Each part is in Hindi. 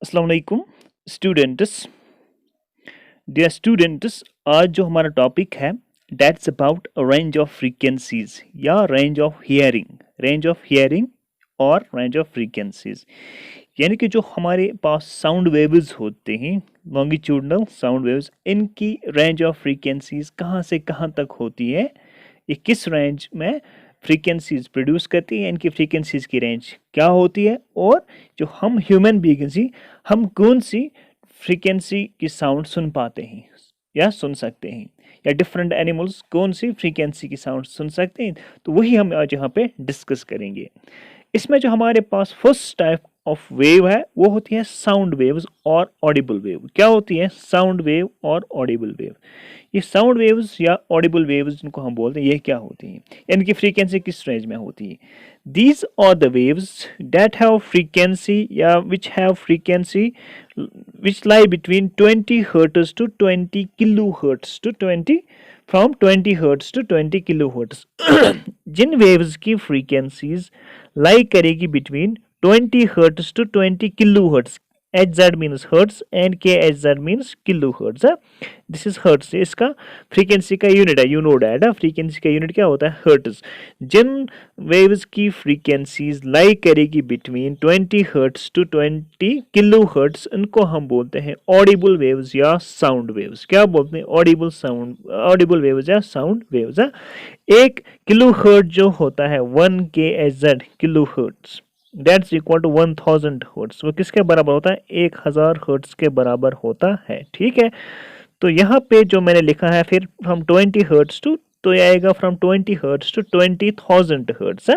अस्सलाम वालेकुम स्टूडेंट्स। डियर स्टूडेंट्स, आज जो हमारा टॉपिक है that's about range of frequencies या रेंज ऑफ हियरिंग और रेंज ऑफ फ्रीक्वेंसीज। यानी कि जो हमारे पास साउंड वेव्स होते हैं, लॉन्गिट्यूडनल साउंड वेव्स, इनकी रेंज ऑफ फ्रीक्वेंसीज कहाँ से कहाँ तक होती है, ये किस रेंज में फ्रीक्वेंसीज प्रोड्यूस करती है, इनकी फ्रीक्वेंसीज की रेंज क्या होती है, और जो हम ह्यूमन बीइंग्स ही हम कौन सी फ्रीक्वेंसी की साउंड सुन पाते हैं या सुन सकते हैं, या डिफरेंट एनिमल्स कौन सी फ्रीक्वेंसी की साउंड सुन सकते हैं। तो वही हम आज यहाँ पे डिस्कस करेंगे। इसमें जो हमारे पास फर्स्ट टाइप ऑफ वेव है वो होती है साउंड वेव्स और ऑडिबल वेव। क्या होती है साउंड वेव और ऑडिबल वेव? ये साउंड वेव्स या ऑडिबल वेव्स जिनको हम बोलते हैं, ये क्या होती हैं, इनकी फ्रीक्वेंसी किस रेंज में होती है? These are the waves that have frequency which have frequency which lie between 20 hertz to 20 kilohertz to 20 from 20 hertz to 20 kilohertz। जिन waves की frequencies lie करेगी between 20 hertz to 20 kilohertz। HZ means hertz and KHZ means kilohertz। This is hertz, इसका फ्रीक्वेंसी का यूनिट है, यू नो डैट। फ्रीक्वेंसी का यूनिट क्या होता है? हर्ट्स। जिन वेव्स की फ्रीक्वेंसीज लाई करेगी between 20 hertz to 20 kilohertz, इनको हम बोलते हैं ऑडिबल वेव्स या साउंड वेव्स। क्या बोलते हैं? ऑडिबल वेव्स या साउंड वेव्स। एक किलो हर्ट जो होता है 1 KHZ kilohertz, that's equal to 1000 hertz. वो किसके बराबर होता है? 1000 हर्ट्स के बराबर होता है। ठीक है, तो यहाँ पे जो मैंने लिखा है फिर फ्रॉम 20 हर्ट्स टू, तो ये आएगा फ्रॉम 20 हर्ट्स टू 20,000 हर्ट्स।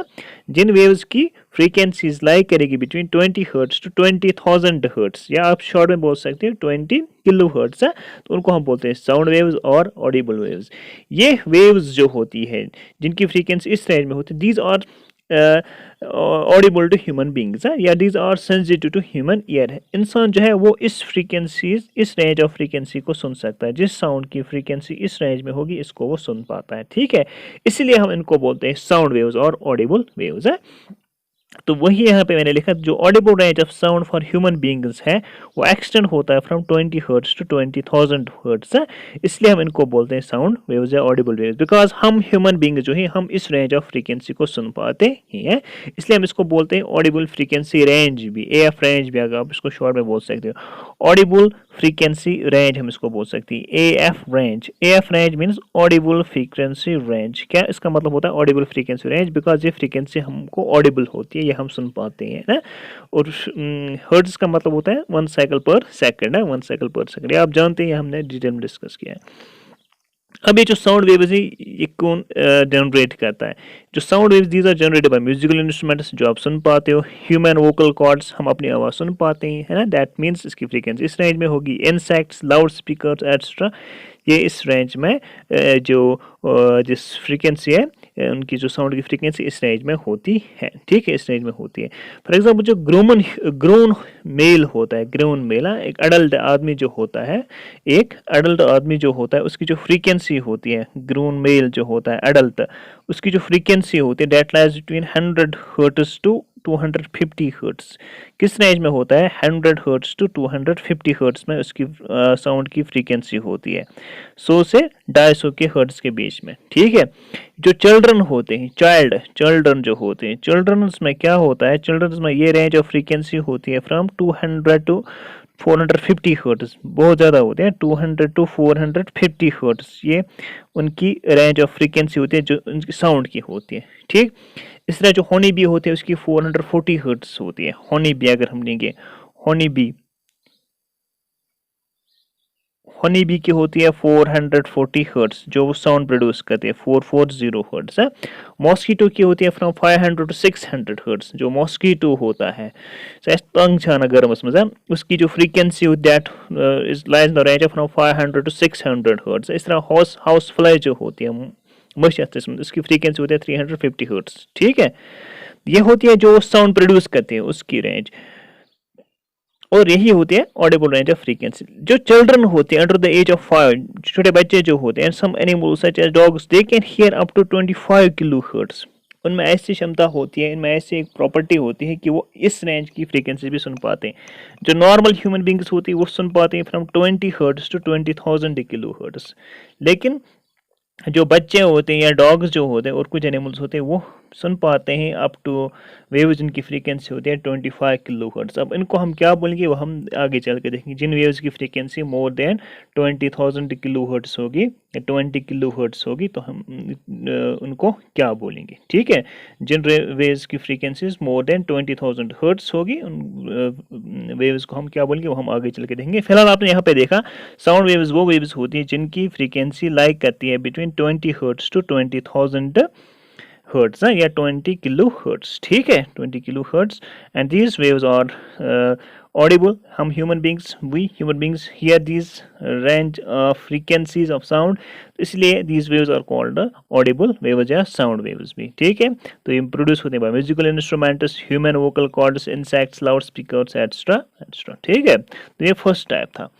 जिन वेव्स की फ्रीक्वेंसीज लाई करेगी बिटवीन 20 हर्ट्स टू 20,000 हर्ट्स, या आप शॉर्ट में बोल सकते हो 20 किलो हर्ट्स, तो उनको हम बोलते हैं साउंड वेव्स और ऑडिबल वेव्स। ये वेव्स जो होती है जिनकी फ्रीक्वेंसी इस रेंज में होती है, these are audible to human beings, या these are sensitive to human ear. इंसान जो है वो इस फ्रीक्वेंसीज, इस रेंज ऑफ फ्रीक्वेंसी को सुन सकता है। जिस साउंड की फ्रीक्वेंसी इस रेंज में होगी इसको वो सुन पाता है। ठीक है, इसीलिए हम इनको बोलते हैं साउंड वेव्स और ऑडिबल वेव्स है। तो वही यहाँ पे मैंने लिखा, जो Audible range of sound for human beings है वो एक्सटेंड होता है फ्रॉम 20 हर्ट्स टू 20,000 हर्ट्स। इसलिए हम इनको बोलते हैं साउंड वेव्स या ऑडिबल वेव्स, बिकॉज हम ह्यूमन बीइंग जो है हम इस रेंज ऑफ फ्रीक्वेंसी को सुन पाते ही हैं। इसलिए हम इसको बोलते हैं ऑडिबल फ्रीक्वेंसी रेंज भी, AF रेंज भी, अगर आप इसको शॉर्ट में बोल सकते हो। ऑडिबल फ्रीक्वेंसी रेंज हम इसको बोल सकते हैं AF range. AF range means Audible frequency range. क्या इसका मतलब होता है? ऑडिबल फ्रीक्वेंसी रेंज, बिकॉज ये फ्रीक्वेंसी हमको ऑडिबल होती है, ये हम सुन पाते हैं ना। और हर्ट्ज का मतलब होता है 1 साइकिल पर सेकंड है, 1 साइकिल पर सेकंड। ये आप जानते हैं, हमने डिटेल में डिस्कस किया है। अब ये जो साउंड वेव्स है ये कौन जनरेट करता है? जो sound waves, these are generated by musical instruments, जो आप सुन पाते हो। ह्यूमन वोकल कॉर्ड्स, हम अपनी आवाज़ सुन पाते हैं, है ना। दैट मीन्स इसकी फ्रीक्वेंसी इस रेंज में होगी। इंसेक्ट्स, लाउड स्पीकर्स एट्सेट्रा, ये इस रेंज में जिस फ्रीक्वेंसी है उनकी जो साउंड की फ्रीक्वेंसी इस रेंज में होती है। ठीक है, इस रेंज में होती है। फॉर एग्जांपल जो ग्रोन मेल होता है, ग्रोन मेल, एक अडल्ट आदमी जो होता है, एक अडल्ट आदमी जो होता है उसकी जो फ्रीक्वेंसी होती है, ग्रोन मेल जो होता है अडल्ट, उसकी जो फ्रीक्वेंसी होती है that lies between 100 hertz to 250 hertz. किस रेंज में होता है? 100 हर्ट्ज टू 250 हर्ट्ज में उसकी साउंड की फ्रीक्वेंसी होती है, 100 से 250 के हर्ट्ज के बीच में। ठीक है, जो चिल्ड्रन होते हैं, चिल्ड्रन जो होते हैं, चिल्ड्रंस में क्या होता है? चिल्ड्रंस में ये रेंज ऑफ फ्रीक्वेंसी होती है फ्रॉम 200 टू 450 हर्ट्ज। बहुत ज़्यादा होते हैं, 200 टू 450 हर्ट्ज, ये उनकी रेंज ऑफ फ्रीक्वेंसी होती है जो उनकी साउंड की होती है। ठीक, इस तरह जो हनी बी होते हैं उसकी 440 हर्ट्ज होती है। हनी बी अगर हम लेंगे, हनी बी की होती है 440 हर्ट्ज, जो वो साउंड प्रोड्यूस करती है 440 हर्ट्ज है। मॉस्कीटो की होती है फ्रॉम 500 टू 600 हर्ट्ज, जो मॉस्कीटो होता है तंग छाना गर्मस में, उसकी जो frequency that is lies the range of from 500 to 600 hertz. इस तरह हाउस फ्लाई जो होती है उसकी फ्रीक्वेंसी होती है 350 हर्ट्ज। ठीक है, ये होती है जो साउंड प्रोड्यूस करते हैं उसकी रेंज, और यही होती है ऑडिबल रेंज ऑफ फ्रीक्वेंसी। जो चिल्ड्रन होते हैं अंडर द एज ऑफ 5, छोटे बच्चे जो होते हैं, some animals such as dogs, they can hear up to 25 kilohertz. उनमें ऐसी क्षमता होती है, इनमें ऐसी एक प्रॉपर्टी होती है कि वो इस रेंज की फ्रीक्वेंसी भी सुन पाते हैं। जो नॉर्मल ह्यूमन बींग्स होती है वो सुन पाते हैं from 20 hertz to 20,000 kilohertz, लेकिन जो बच्चे होते हैं या डॉग्स जो होते हैं और कुछ एनिमल्स होते हैं वो सुन पाते हैं अप टू वेव्स जिनकी फ्रीक्वेंसी होती है 25 किलो हर्ट्ज। अब इनको हम क्या बोलेंगे वो हम आगे चल के देखेंगे। जिन वेव्स की frequency more than 20,000 kilo hertz होगी या 20 किलो हर्ट्ज होगी तो हम उनको क्या बोलेंगे, ठीक है। जिन वेव्स की फ्रीक्वेंसी मोर देन 20,000 हर्ट्ज होगी उन वेव्स को हम क्या बोलेंगे वो हम आगे चल के देखेंगे। फिलहाल आपने यहाँ पे देखा साउंड वेव्स वो वेव्स होती हैं जिनकी फ्रीक्वेंसी लाइक करती है बिटवीन 20 हर्ट्ज टू 20,000 हर्ट्ज या 20 किलो हर्ट्ज, ठीक है, 20 kilo hertz. And these waves are audible. हम human beings hear these range of frequencies of sound, इसलिए these waves are called audible waves या साउंड वेव्स भी, ठीक है। तो ये प्रोड्यूस होते हैं by musical instruments, human vocal cords, insects, loud speakers extra extra, ठीक है। तो ये फर्स्ट टाइप था।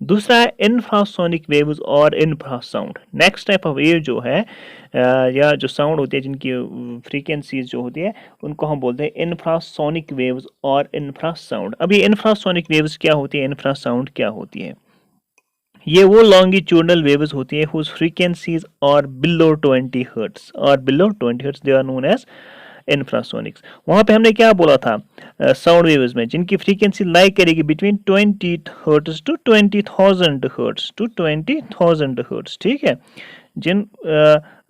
दूसरा है इंफ्रासोनिक वेव्स और infrasound. Next type of wave जो है या जो साउंड होती है जिनकी फ्रीक्वेंसीज जो होती है उनको हम बोलते हैं इंफ्रासोनिक वेव्स और इंफ्रासाउंड। अभी इंफ्रासोनिक वेव्स क्या होती है, इंफ्रासाउंड क्या होती है? ये वो लॉन्गिट्यूडनल वेव्स होती है whose frequencies are below 20 hertz और below 20 hertz, they are known as infrasonics. वहां पे हमने क्या बोला था साउंड वेव्स में जिनकी फ्रीक्वेंसी लाइक करेगी between 20 hertz to 20,000 hertz to 20,000 hertz, ठीक है। जिन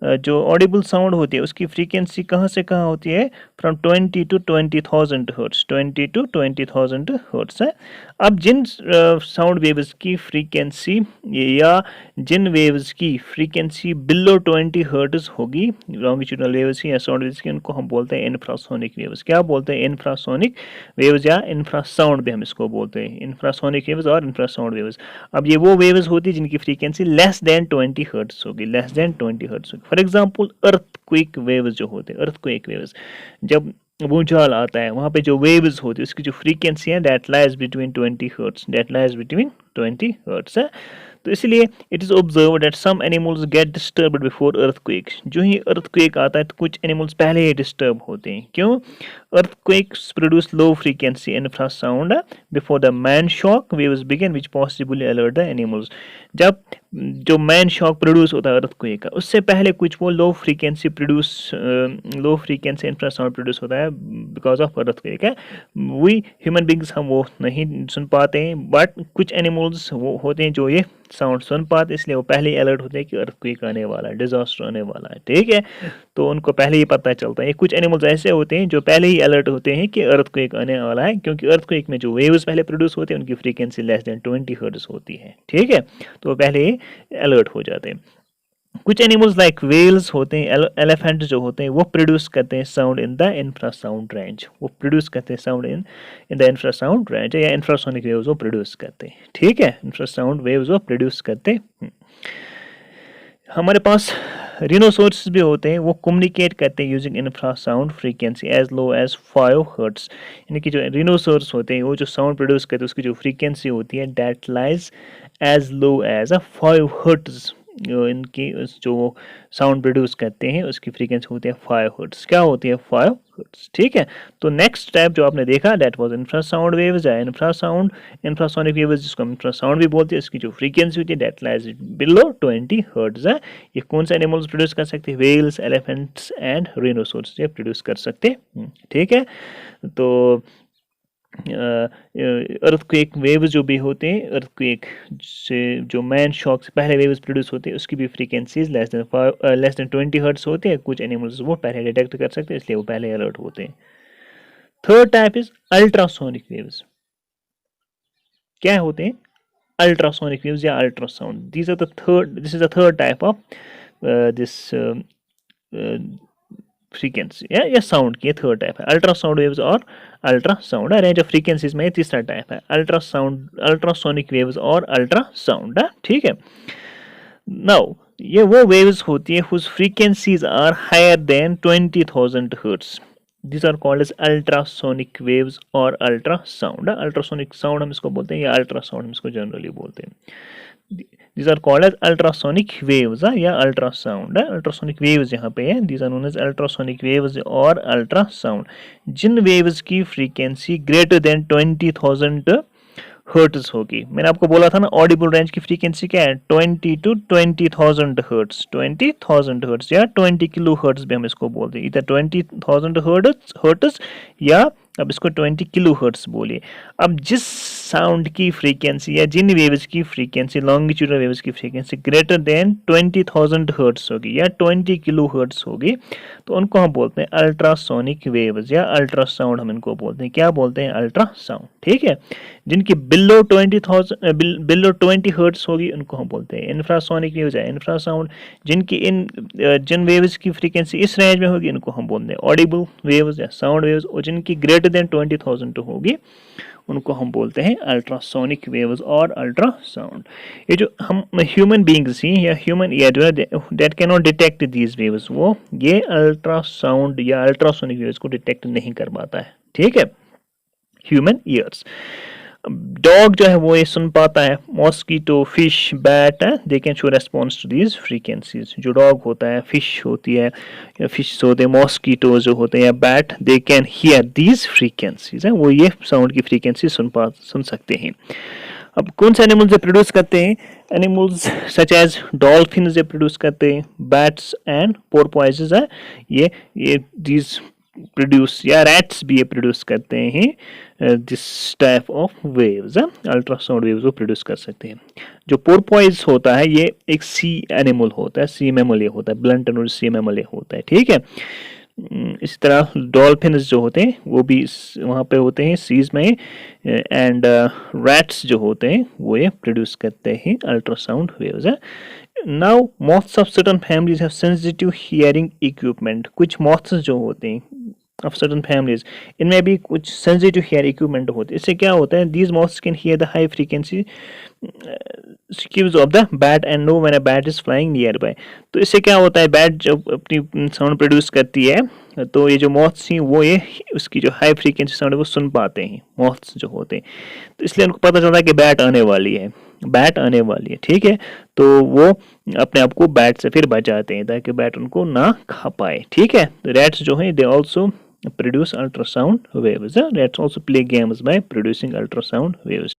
जो ऑडिबल साउंड होती है उसकी फ्रीक्वेंसी कहाँ से कहाँ होती है, from 20 to 20,000 hertz, 20 to 20,000 hertz है। अब जिन साउंड वेव्स की फ्रीक्वेंसी या जिन वेव्स की फ्रीक्वेंसी बिलो 20 हर्ट्ज होगी, लॉन्गिट्यूडनल वेव्स की या साउंड वेव्स की, उनको हम बोलते हैं इंफ्रासोनिक वेव्स। क्या बोलते हैं? इंफ्रासोनिक वेव्स या इंफ्रासाउंड भी हम इसको बोलते हैं, इंफ्रासोनिक वेव्स और इंफ्रासाउंड वेव्स। अब ये वो वेव्स होती है जिनकी फ्रीक्वेंसी लेस देन 20 हर्ट्ज होगी, लेस देन 20 हर्ट्ज होगी। फॉर एग्जाम्पल अर्थक्वेक वेव्स जो होते हैं, अर्थक्वेक वेव्स जब भूचाल आता है वहां पे जो वेव्स होती है उसकी जो फ्रीक्वेंसी है that lies between 20 hertz, that lies between 20 hertz है। तो इसलिए it is observe that some animals get disturbed before earthquake. जो ही अर्थक्वेक आता है तो कुछ एनिमल्स पहले ही डिस्टर्ब होते हैं। क्यों? Earthquakes produce low frequency infrasound before the man shock waves begin which possibly alert the animals. जब जो मैन शॉक प्रोड्यूस होता है अर्थक्वेक का उससे पहले कुछ वो लो फ्रीक्वेंसी इंफ्रासाउंड प्रोड्यूस होता है बिकॉज ऑफ अर्थक्वेक है। वी ह्यूमन बींग्स हम वो नहीं सुन पाते हैं, बट कुछ एनिमल्स वो होते हैं जो ये साउंड सुन पाते, इसलिए वो पहले ही अलर्ट होते हैं कि अर्थक्वेक आने वाला है, डिजास्टर आने वाला है, ठीक है। तो उनको पहले ही पता चलता है। कुछ एनिमल्स ऐसे होते हैं जो पहले ही अलर्ट होते हैं कि अर्थक्वेक आने वाला है, क्योंकि अर्थक्वेक में जो वेव्स पहले प्रोड्यूस होते हैं उनकी फ्रीक्वेंसी लेस देन 20 हर्ट्ज होती है, ठीक है। तो पहले ही अलर्ट हो जाते हैं। कुछ एनिमल्स लाइक वेल्स होते हैं, एलिफेंट जो होते हैं वो प्रोड्यूस करते हैं sound in the infrasound range, वो प्रोड्यूस करते हैं sound in the infrasound range या इंफ्रासोनिक वेव्स वो प्रोड्यूस करते हैं, ठीक है। इंफ्रासाउंड वेव्स वो प्रोड्यूस करते हैं। हमारे पास रिनोसोर्स भी होते हैं, वो कम्युनिकेट करते हैं using infrasound frequency as low as 5 hertz. यानी कि जो रिनोसोर्स होते हैं वो जो साउंड प्रोड्यूस करते हैं उसकी जो फ्रीक्वेंसी होती है that lies as low as 5 hertz. इनकी जो साउंड प्रोड्यूस करते हैं उसकी फ्रीक्वेंसी होती है 5 हर्ट्ज। क्या होती है? 5 हर्ट्ज, ठीक है। तो नेक्स्ट टाइप जो आपने देखा दैट वाज इंफ्रासाउंड वेव्स या इंफ्रासाउंड इंफ्रासोनिक वेव्स, जिसको हम इंफ्रासाउंड भी बोलते हैं। इसकी जो फ्रीक्वेंसी होती है दैट लाइज बिलो 20 हर्ट्ज है। ये कौन से एनिमल्स प्रोड्यूस कर सकते हैं? वेल्स, एलिफेंट्स एंड रिनोसोर्स ये प्रोड्यूस कर सकते हैं, ठीक है। तो अर्थक्वेक वेव्स जो भी होते हैं, अर्थक्वेक से जो मैन शॉक से पहले वेव्स प्रोड्यूस होते हैं उसकी भी फ्रीक्वेंसीज लेस देन 20 हर्ट्ज होते हैं। कुछ एनिमल्स वो पहले डिटेक्ट कर सकते हैं, इसलिए वो पहले अलर्ट होते हैं। Third type is ultrasonic waves. क्या होते हैं? अल्ट्रासोनिक वेव्स या ultrasound. This is the third type of this frequency या साउंड की थर्ड टाइप है अल्ट्रासाउंड वेव्स और अल्ट्रासाउंड। रेंज ऑफ फ्रीक्वेंसीज में तीसरा टाइप है अल्ट्रासाउंड, अल्ट्रासोनिक वेव्स और अल्ट्रासाउंड, ठीक है। नाउ ये वो वेव्स होती है whose frequencies are higher than 20,000 hertz. These are called as ultrasonic waves और अल्ट्रासाउंड। अल्ट्रासोनिक साउंड हम इसको बोलते हैं या अल्ट्रासाउंड हम इसको जनरली बोलते हैं। These are called as ultrasonic waves या अल्ट्रासाउंड है. अल्ट्रासोनिक वेव्स यहाँ पे है. These are known as ultrasonic waves और अल्ट्रासाउंड. जिन वेव्स की फ्रीक्वेंसी ग्रेटर देन 20,000 हर्ट्ज होगी. मैंने आपको बोला था ना ऑडिबल रेंज की फ्रीक्वेंसी क्या है 20 to 20,000 हर्ट्ज. 20,000 हर्ट्ज या 20 किलो हर्ट्ज भी हम इसको बोलते हैं. इधर 20,000 हर्ट्ज या अब इसको 20 किलो हर्ट्ज बोलिए. अब जिस साउंड की फ्रीक्वेंसी या जिन वेव्स की फ्रीक्वेंसी लॉन्गिट्यूडल वेव्स की फ्रीक्वेंसी ग्रेटर देन 20,000 हर्ट्ज होगी या 20 किलो हर्ट्ज होगी तो उनको हम बोलते हैं अल्ट्रासोनिक वेव्स या अल्ट्रासाउंड. हम इनको बोलते हैं क्या बोलते हैं अल्ट्रासाउंड. ठीक है. जिनकी बिलो 20 हर्ट्ज होगी उनको हम बोलते हैं इंफ्रासोनिक वेव्स या इंफ्रासाउंड. जिनकी जिन वेव्स की फ्रीक्वेंसी इस रेंज में होगी इनको हम बोलते हैं ऑडिबल वेव्स या साउंड वेव्स. और जिनकी ग्रेटर देन 20,000 होगी उनको हम बोलते हैं अल्ट्रासोनिक वेव्स और अल्ट्रासाउंड. ये जो हम ह्यूमन बीइंग्स ही या ह्यूमन ईयर जो है that can not detect these waves, वो ये अल्ट्रासाउंड या अल्ट्रासोनिक वेव्स को डिटेक्ट नहीं कर पाता है. ठीक है. Human ears. डॉग जो है वो ये सुन पाता है. Mosquito, fish, bat they can show response to these frequencies. जो डॉग होता है, फिश होती है या फिश होते हैं, मॉस्किटो जो होते हैं या bat they can here these frequencies है. वो ये साउंड की फ्रीक्वेंसी सुन सकते हैं. अब कौन से एनिमल्स ये प्रोड्यूस करते हैं? एनिमल्स सच एज डॉल्फिन्स ये प्रोड्यूस करते हैं. बैट्स एंड पोर्पोइसेस है ये दीज प्रोड्यूस या रैट्स भी ये प्रोड्यूस करते हैं this type of waves. Ultrasound waves वो प्रोड्यूस कर सकते हैं. जो पोर्पोइज होता है ये एक सी एनिमल होता है. सी मैमल ये होता है. ब्लंट एंड सी मैमल ये होता है. ठीक है. इसी तरह डॉल्फिन्स जो होते हैं वो भी वहाँ पे होते हैं सीज में. एंड रैट्स जो होते हैं वो ये प्रोड्यूस करते हैं ultrasound waves. Now moths of certain families have sensitive hearing equipment. कुछ moths जो होते हैं of certain families इनमें भी कुछ sensitive hearing equipment होते हैं. इससे क्या होता है? These moths can hear the high frequency cues of the bat and know when a bat is flying nearby. तो इससे क्या होता है? बैट जब अपनी साउंड प्रोड्यूस करती है तो ये जो मॉथ्स हैं वो ये उसकी जो हाई फ्रीक्वेंसी साउंड है वो सुन पाते हैं. मॉथ्स जो होते हैं तो इसलिए उनको पता चलता है कि बैट आने वाली है. बैट आने वाली है. ठीक है. तो वो अपने आप को बैट से फिर बचाते हैं ताकि बैट उनको ना खा पाए. ठीक है. रैट्स जो हैं they also produce ultrasound waves. Rats also play games by producing ultrasound waves.